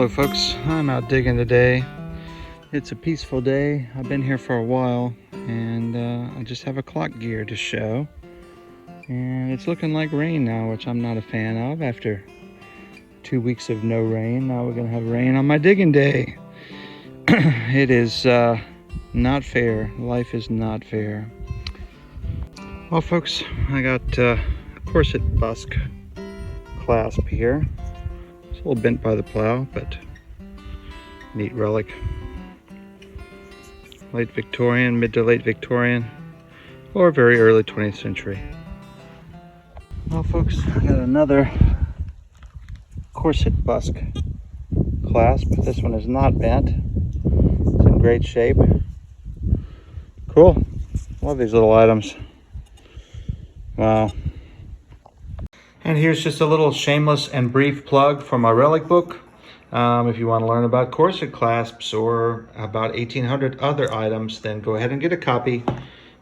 Hello folks, I'm out digging today. It's a peaceful day. I've been here for a while and I just have a clock gear to show. And it's looking like rain now, which I'm not a fan of. After 2 weeks of no rain, now we're gonna have rain on my digging day. It is not fair. Life is not fair. Well folks, I got corset busk clasp here. It's a little bent by the plow, but neat relic. Late Victorian, mid to late Victorian, or very early 20th century. Well folks, I got another corset busk clasp. This one is not bent. It's in great shape. Cool. Love these little items. Wow. And here's just a little shameless and brief plug for my relic book. If you want to learn about corset clasps or about 1800 other items, then go ahead and get a copy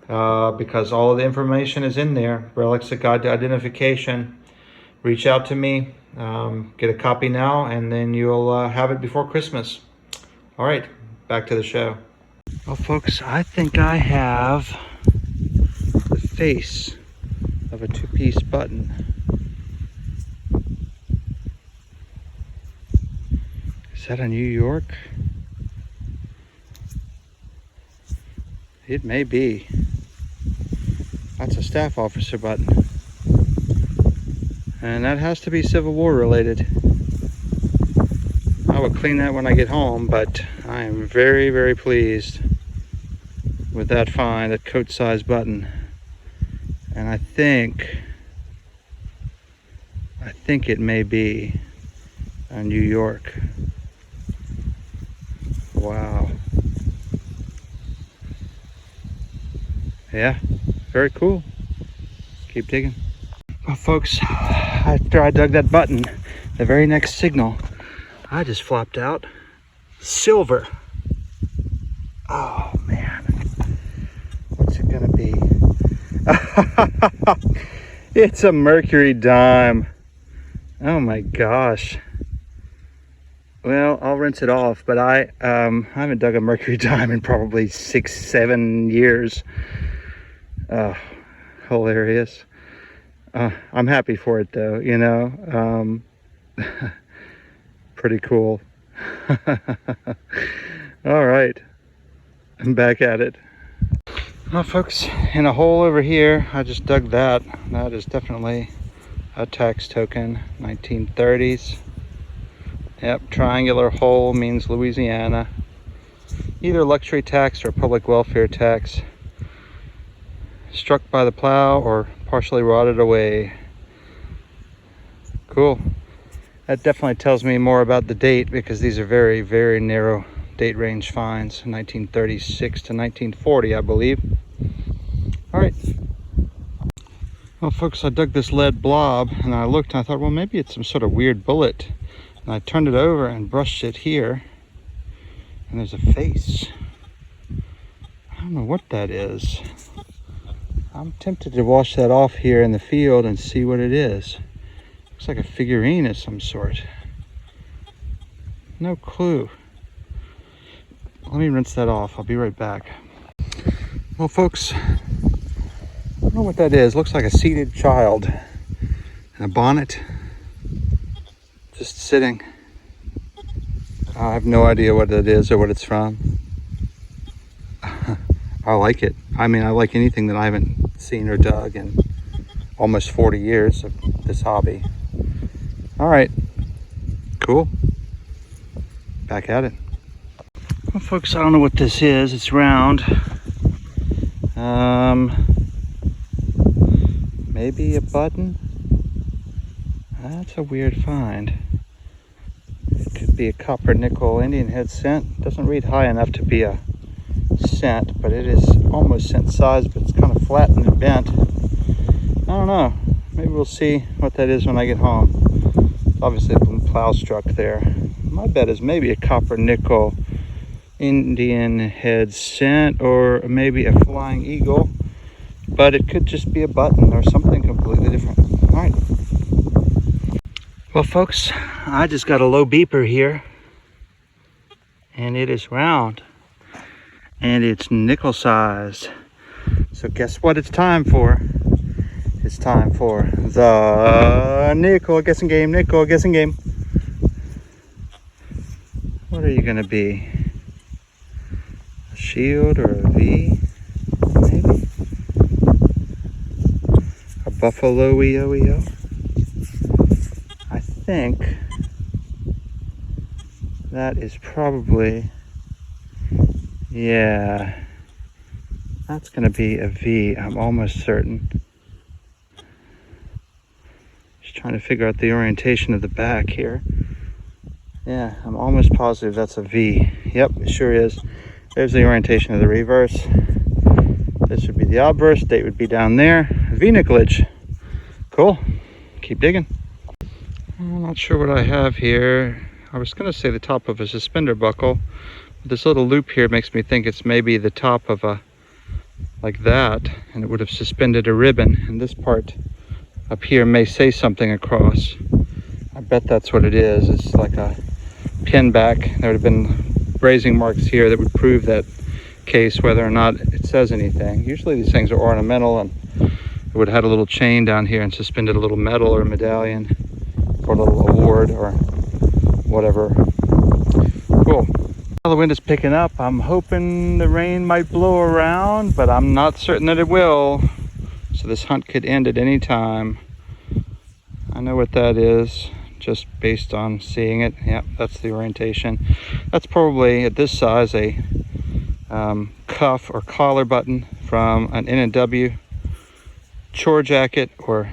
because all of the information is in there. Relics, a guide to identification. Reach out to me, get a copy now, and then you'll have it before Christmas. All right, back to the show. Well, folks, I think I have the face of a two-piece button. Is that a New York? It may be. That's a staff officer button. And that has to be Civil War related. I will clean that when I get home, but I am very, very pleased with that find, that coat size button. And I think it may be a New York. Wow. Yeah, very cool. Keep digging. Well, folks, after I dug that button, the very next signal, I just flopped out silver. Oh, man. What's it gonna be? It's a mercury dime. Oh, my gosh. Well, I'll rinse it off, but I haven't dug a mercury dime in probably 6-7 years. Hilarious. I'm happy for it though, you know. Pretty cool. All right, I'm back at it. Well, folks, in a hole over here, I just dug that. That is definitely a tax token, 1930s. Yep, triangular hole means Louisiana. Either luxury tax or public welfare tax. Struck by the plow or partially rotted away. Cool. That definitely tells me more about the date because these are very, very narrow date range finds. 1936 to 1940, I believe. All right. Well, folks, I dug this lead blob and I looked and I thought, well, maybe it's some sort of weird bullet. And I turned it over and brushed it here, and there's a face. I don't know what that is. I'm tempted to wash that off here in the field and see what it is. Looks like a figurine of some sort. No clue. Let me rinse that off. I'll be right back. Well, folks, I don't know what that is. Looks like a seated child in a bonnet. Just sitting. I have no idea what it is or what it's from. I like it. I mean, I like anything that I haven't seen or dug in almost 40 years of this hobby. All right, cool. Back at it. Well, folks, I don't know what this is. It's round. Maybe a button. That's a weird find. It could be a copper nickel Indian head cent. Doesn't read high enough to be a cent, but it is almost cent size, but it's kind of flattened and bent. I don't know. Maybe we'll see what that is when I get home. It's obviously been plow struck there. My bet is maybe a copper nickel Indian head cent or maybe a flying eagle, but it could just be a button or something completely different. All right. Well, folks, I just got a low beeper here. and it is round, and it's nickel sized. So guess what it's time for? It's time for the nickel guessing game. Nickel guessing game. What are you gonna be? A shield or a V? Maybe? A buffalo EO? I think that is probably, yeah, that's gonna be a V. I'm almost certain. Just trying to figure out the orientation of the back here. Yeah, I'm almost positive that's a V. Yep, it sure is. There's the orientation of the reverse. This would be the obverse. Date would be down there. V nickelage. Cool. Keep digging. I'm not sure what I have here. I was going to say the top of a suspender buckle. This little loop here makes me think it's maybe the top of a, like that, and it would have suspended a ribbon. And this part up here may say something across. I bet that's what it is. It's like a pin back. There would have been brazing marks here that would prove that case, whether or not it says anything. Usually these things are ornamental, and it would have had a little chain down here and suspended a little medal or medallion or a little award or whatever. Cool. Well, the wind is picking up. I'm hoping the rain might blow around, but I'm not certain that it will. So this hunt could end at any time. I know what that is just based on seeing it. Yep, that's the orientation. That's probably at this size a cuff or collar button from an N&W chore jacket or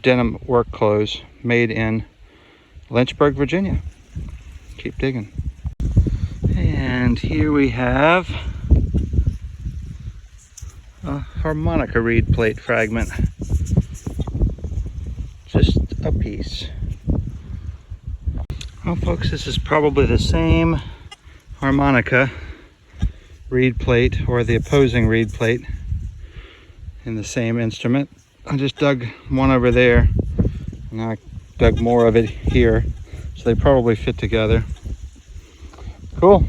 denim work clothes made in Lynchburg, Virginia. Keep digging. And here we have a harmonica reed plate fragment. Just a piece. Well, folks, this is probably the same harmonica reed plate or the opposing reed plate in the same instrument. I just dug one over there and I dug more of it here, so they probably fit together. Cool.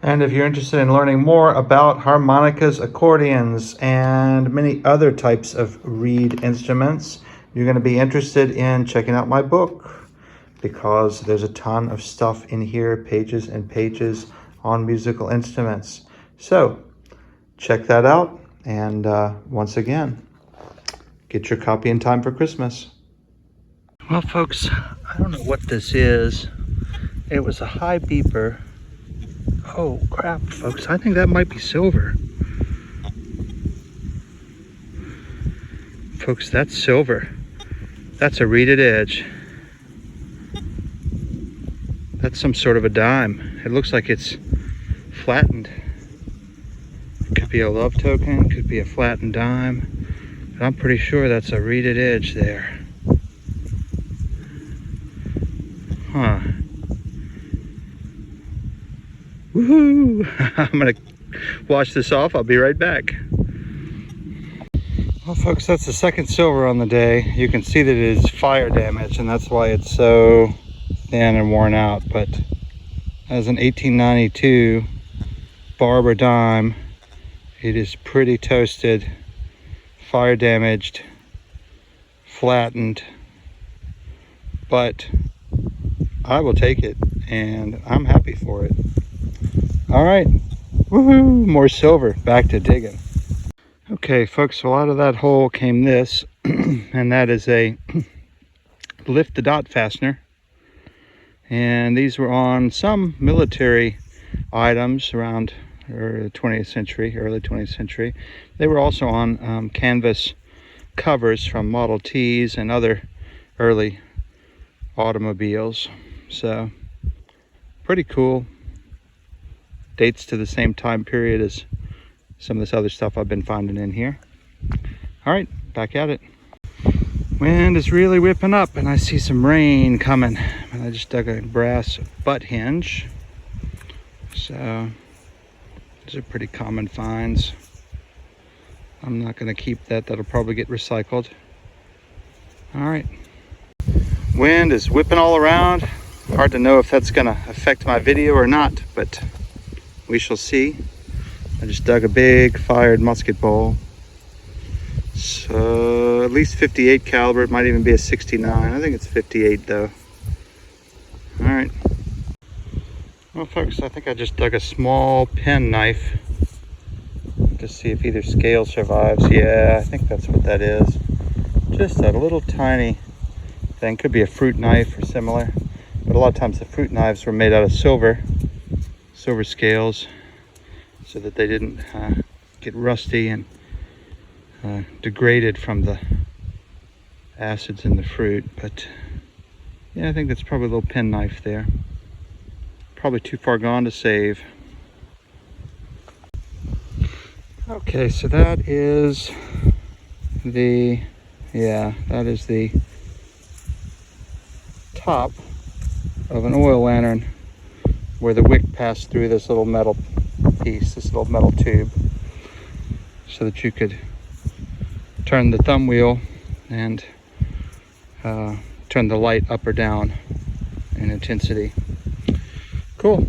And if you're interested in learning more about harmonicas, accordions, and many other types of reed instruments, you're going to be interested in checking out my book, because there's a ton of stuff in here, pages and pages on musical instruments. So check that out, and once again, get your copy in time for Christmas. Well, folks, I don't know what this is. It was a high beeper. Oh crap, folks, I think that might be silver. Folks, that's silver. That's a reeded edge. That's some sort of a dime. It looks like it's flattened. It could be a love token, could be a flattened dime, but I'm pretty sure that's a reeded edge there. Huh. Woohoo! I'm gonna wash this off. I'll be right back. Well, folks, that's the second silver on the day. You can see that it is fire damage, and that's why it's so thin and worn out. But as an 1892 Barber dime, it is pretty toasted, fire damaged, flattened, but I will take it, and I'm happy for it. All right, woohoo, more silver, back to digging. Okay, folks, so out of that hole came this, and that is a lift the dot fastener. And these were on some military items around the 20th century, early 20th century. They were also on canvas covers from Model Ts and other early automobiles. So pretty cool. Dates to the same time period as some of this other stuff I've been finding in here. All right, back at it. Wind is really whipping up, and I see some rain coming. And I just dug a brass butt hinge. So these are pretty common finds. I'm not going to keep that. That'll probably get recycled. All right. Wind is whipping all around. Hard to know if that's gonna affect my video or not, but we shall see. I just dug a big fired musket ball. So at least 58 caliber. It might even be a 69. I think it's 58 though. All right. Well, folks, I think I just dug a small pen knife to see if either scale survives. Yeah, I think that's what that is. Just a little tiny thing. Could be a fruit knife or similar. But a lot of times the fruit knives were made out of silver scales, so that they didn't get rusty and degraded from the acids in the fruit. But yeah, I think that's probably a little pen knife there. Probably too far gone to save. Okay, so that is the, that is the top of an oil lantern where the wick passed through this little metal piece, this little metal tube, so that you could turn the thumb wheel and turn the light up or down in intensity. Cool.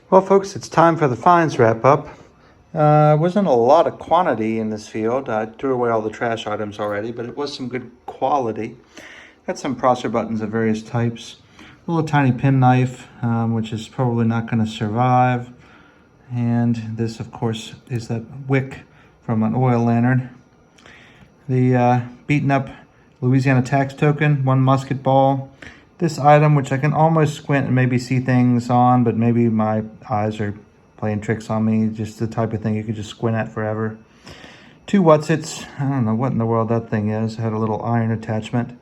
Well, folks, it's time for the finds wrap up. Wasn't a lot of quantity in this field. I threw away all the trash items already, but it was some good quality. Got some processor buttons of various types. A little tiny pen knife, which is probably not going to survive. And this, of course, is that wick from an oil lantern. The beaten up Louisiana tax token, one musket ball. This item, which I can almost squint and maybe see things on, but maybe my eyes are playing tricks on me. Just the type of thing you could just squint at forever. 2 Wutzits. I don't know what in the world that thing is. It had a little iron attachment.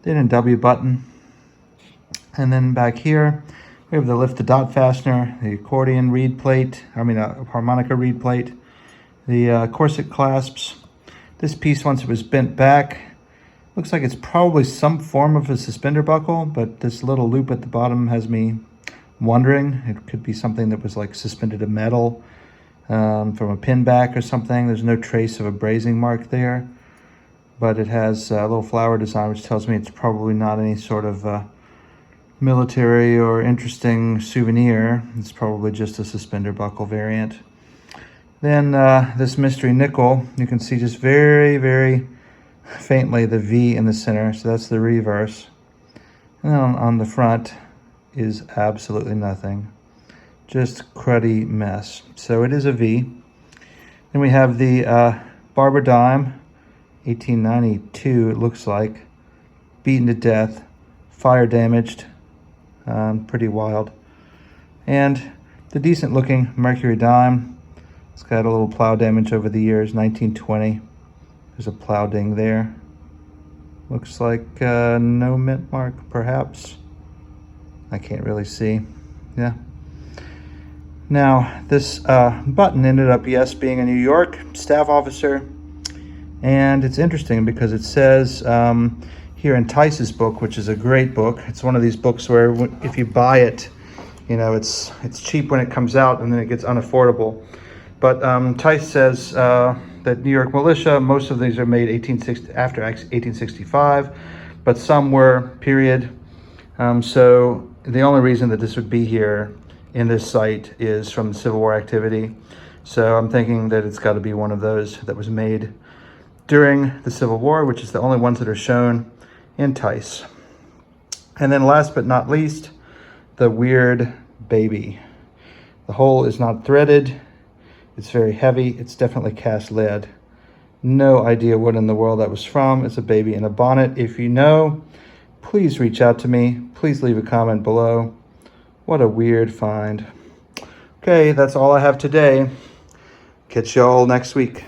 Then a W button. And then back here, we have the lift the dot fastener, the accordion reed plate, harmonica reed plate, the corset clasps. This piece, once it was bent back, looks like it's probably some form of a suspender buckle, but this little loop at the bottom has me wondering. It could be something that was like suspended to metal from a pin back or something. There's no trace of a brazing mark there, but it has a little flower design, which tells me it's probably not any sort of military or interesting souvenir. It's probably just a suspender buckle variant. Then this mystery nickel, you can see just very, very faintly the V in the center, so that's the reverse. And then on the front is absolutely nothing, just cruddy mess. So it is a V. Then we have the Barber dime, 1892 it looks like, beaten to death, fire damaged, pretty wild. And the decent looking Mercury dime, it's got a little plow damage over the years, 1920. There's a plow ding there. Looks like no mint mark, perhaps. I can't really see. Yeah. Now, this button ended up, yes, being a New York staff officer. And it's interesting because it says here in Tice's book, which is a great book. It's one of these books where if you buy it, you know, it's cheap when it comes out and then it gets unaffordable. But Tice says that New York militia, most of these are made after 1865, but some were, period. So the only reason that this would be here in this site is from the Civil War activity. So I'm thinking that it's got to be one of those that was made during the Civil War, which is the only ones that are shown in Tice. And then last but not least, the weird baby. The hole is not threaded. It's very heavy. It's definitely cast lead. No idea what in the world that was from. It's a baby in a bonnet. If you know, please reach out to me. Please leave a comment below. What a weird find. Okay, that's all I have today. Catch y'all next week.